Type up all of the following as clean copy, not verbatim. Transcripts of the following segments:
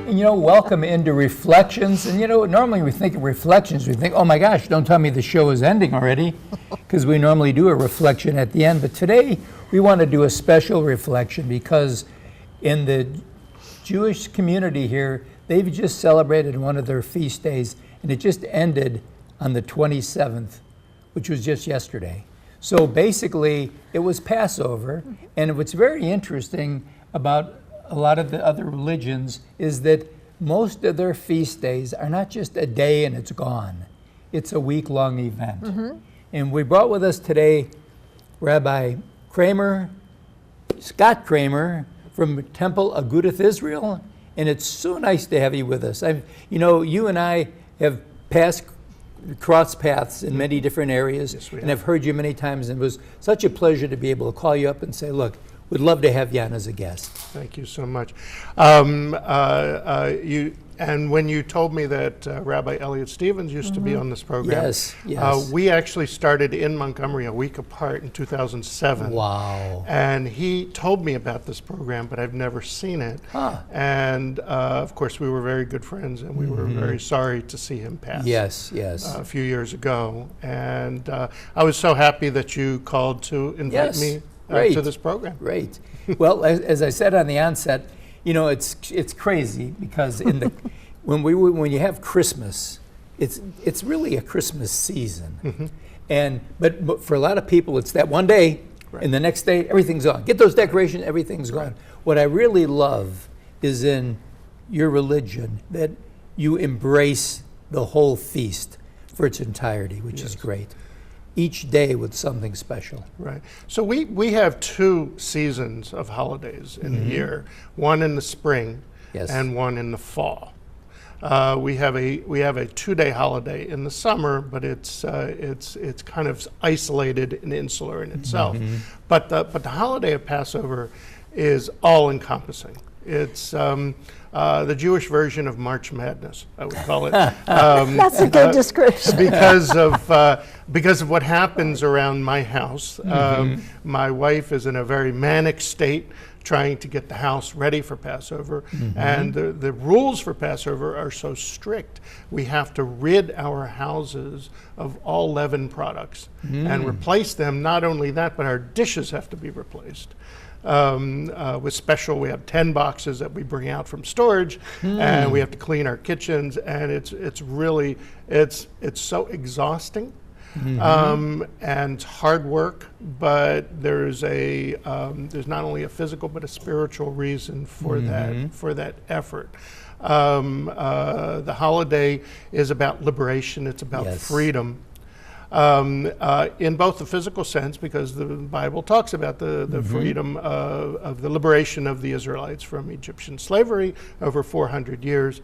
And, welcome into Reflections. And, normally we think of Reflections, we think, oh my gosh, don't tell me the show is ending already, because we normally do a reflection at the end. But today we want to do a special reflection because in the Jewish community here, they've just celebrated one of their feast days, and it just ended on the 27th, which was just yesterday. So basically, it was Passover, and what's very interesting about a lot of the other religions is that most of their feast days are not just a day and it's gone. It's a week-long event. And we brought with us today Rabbi Kramer, Scott Kramer, from Temple Agudath, Israel, and it's so nice to have you with us. You and I have crossed paths in many different areas, Yes, we and have. I've heard you many times, and it was such a pleasure to be able to call you up and say, look, we'd love to have you on as a guest. Thank you so much. And when you told me that Rabbi Elliot Stevens used to be on this program, Yes. we actually started in Montgomery a week apart in 2007. Wow. And he told me about this program, but I've never seen it. And of course, we were very good friends, and we were very sorry to see him pass. Yes. A few years ago. And I was so happy that you called to invite me to this program. Great. Well, as I said on the onset, it's crazy because when you have Christmas, it's really a Christmas season, but for a lot of people, it's that one day, and the next day everything's gone. Get those decorations, everything's gone. What I really love is in your religion that you embrace the whole feast for its entirety, which is great. Each day with something special. Right. So we have two seasons of holidays in the year. One in the spring, and one in the fall. We have a 2-day holiday in the summer, but it's kind of isolated and insular in itself. But the holiday of Passover is all encompassing. It's the Jewish version of March Madness, I would call it. That's a good description. Because of what happens around my house. My wife is in a very manic state trying to get the house ready for Passover. And the rules for Passover are so strict. We have to rid our houses of all leaven products and replace them. Not only that, but our dishes have to be replaced. With special, we have 10 boxes that we bring out from storage, and we have to clean our kitchens, and it's really so exhausting, and hard work. But there's not only a physical but a spiritual reason for that effort. The holiday is about liberation. It's about freedom. In both the physical sense, because the Bible talks about the freedom of the liberation of the Israelites from Egyptian slavery over 400 years,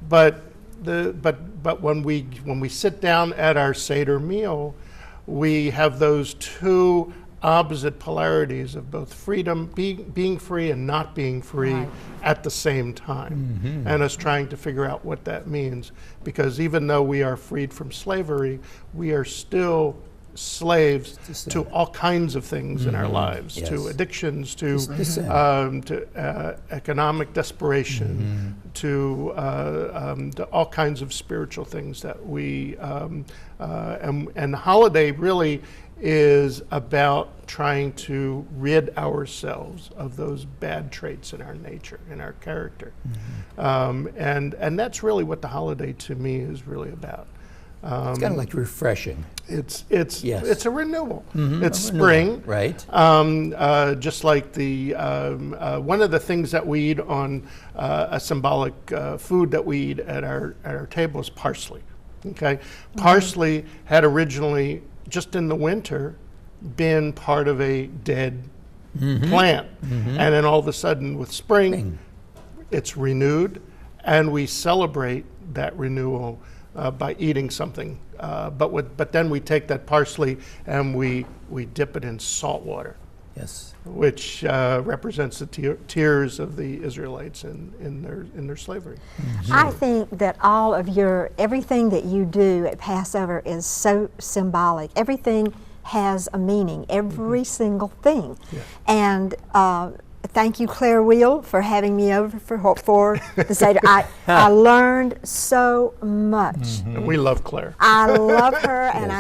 but when we sit down at our Seder meal, we have those two opposite polarities of both freedom, being free and not being free at the same time, and us trying to figure out what that means. Because even though we are freed from slavery, we are still slaves to all kinds of things in our lives, to addictions, to economic desperation, to all kinds of spiritual things that we, and the holiday really is about trying to rid ourselves of those bad traits in our nature, in our character. And that's really what the holiday to me is really about. It's kind of like refreshing. It's a renewal. It's spring, right? Just like the one of the things that we eat on a symbolic food that we eat at our table is parsley. Okay, parsley had originally, just in the winter, been part of a dead plant, and then all of a sudden with spring, it's renewed, and we celebrate that renewal by eating something. But then we take that parsley and we dip it in salt water. Yes. Which represents the tears of the Israelites in their slavery. I think that everything that you do at Passover is so symbolic. Everything has a meaning, every single thing. Yeah. And thank you, Claire Wheel, for having me over for the Seder. I learned so much. And we love Claire. I love her, and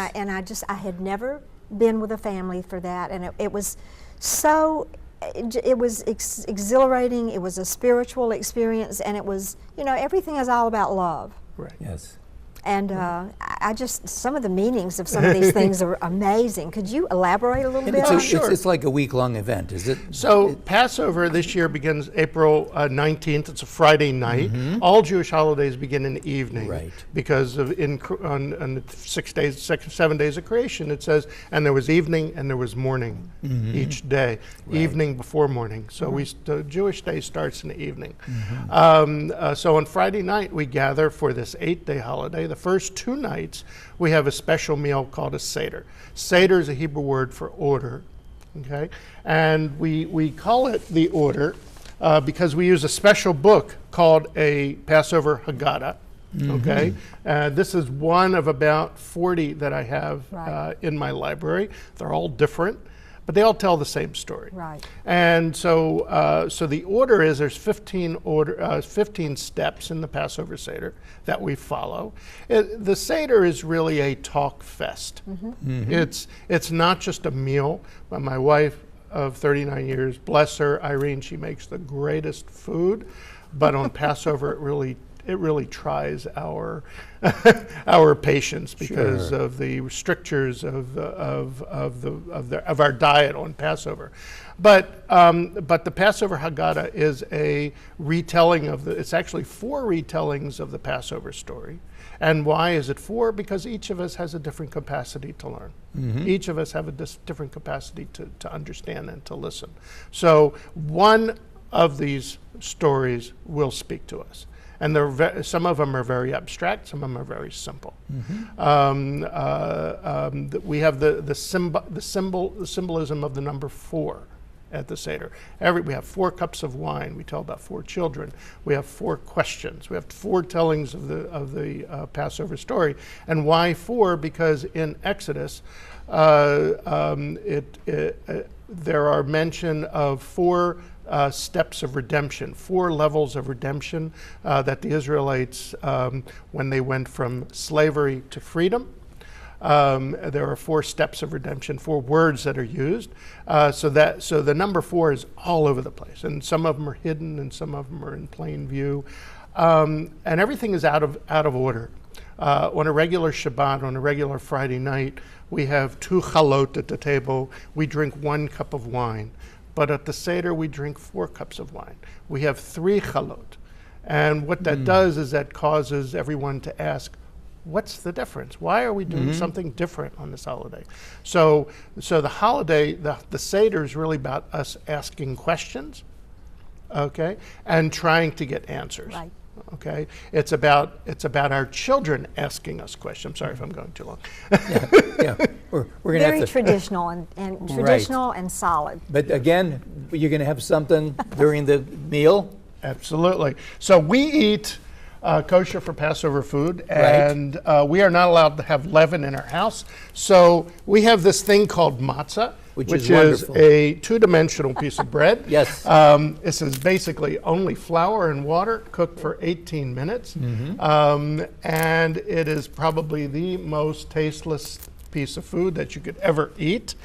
Yes. I had never been with a family for that, and it was so. It was exhilarating. It was a spiritual experience, and it was, everything is all about love. Right. Yes. And I just, some of the meanings of some of these things are amazing. Could you elaborate a little And bit? on sure. it's like a week-long event, is it? So Passover this year begins April 19th. It's a Friday night. All Jewish holidays begin in the evening, Right. because of on the 7 days of creation. It says, and there was evening and there was morning each day, evening before morning. So the Jewish day starts in the evening. So on Friday night we gather for this 8-day holiday. The first 2 nights we have a special meal called a Seder. Seder is a Hebrew word for order. Okay, and we call it the order because we use a special book called a Passover Haggadah. Okay, this is one of about 40 that I have in my library. They're all different, but they all tell the same story. Right. And so the order is there's 15 steps in the Passover Seder that we follow. The Seder is really a talk fest. It's not just a meal. My wife of 39 years, bless her, Irene, she makes the greatest food, but on Passover it really tries our our patience because of the strictures of our diet on Passover. But the Passover Haggadah is a retelling it's actually 4 retellings of the Passover story. And why is it 4? Because each of us has a different capacity to learn. Each of us have a different capacity to understand and to listen. So one of these stories will speak to us. And some of them are very abstract, some of them are very simple. We have the symbolism of the number 4 at the Seder. We have 4 cups of wine. We tell about 4 children. We have 4 questions. We have 4 tellings of the Passover story. And why 4? Because in Exodus, there are mention of 4 steps of redemption, 4 levels of redemption that the Israelites, when they went from slavery to freedom, there are 4 steps of redemption, 4 words that are used. So the number 4 is all over the place, and some of them are hidden, and some of them are in plain view, and everything is out of order. On a regular Shabbat, on a regular Friday night, we have 2 chalot at the table. We drink 1 cup of wine. But at the Seder, we drink 4 cups of wine. We have 3 chalot. And what that does is that causes everyone to ask, what's the difference? Why are we doing something different on this holiday? So the holiday, the Seder is really about us asking questions, okay, and trying to get answers. Right. Okay, it's about our children asking us questions. I'm sorry if I'm going too long. Yeah. We're going to Very have to. traditional and traditional and solid. But again, you're going to have something during the meal. Absolutely. So we eat kosher for Passover food, and we are not allowed to have leaven in our house. So we have this thing called matzah, which is a 2-dimensional piece of bread. Yes. This is basically only flour and water cooked for 18 minutes. And it is probably the most tasteless piece of food that you could ever eat.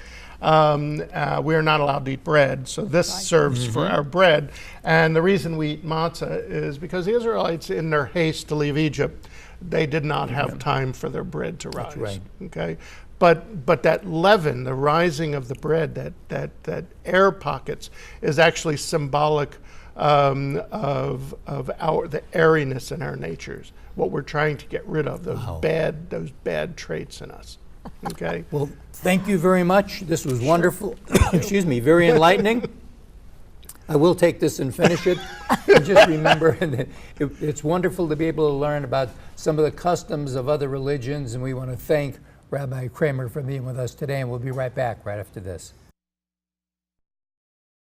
We are not allowed to eat bread, so this serves for our bread. And the reason we eat matzah is because the Israelites, in their haste to leave Egypt, they did not have time for their bread to rise. That's right. Okay, but that leaven, the rising of the bread, that air pockets, is actually symbolic of the airiness in our natures. What we're trying to get rid of, those bad traits in us. Okay. Well, thank you very much. This was wonderful. Excuse me, very enlightening. I will take this and finish it. And just remember that it's wonderful to be able to learn about some of the customs of other religions, and we want to thank Rabbi Kramer for being with us today, and we'll be right back right after this.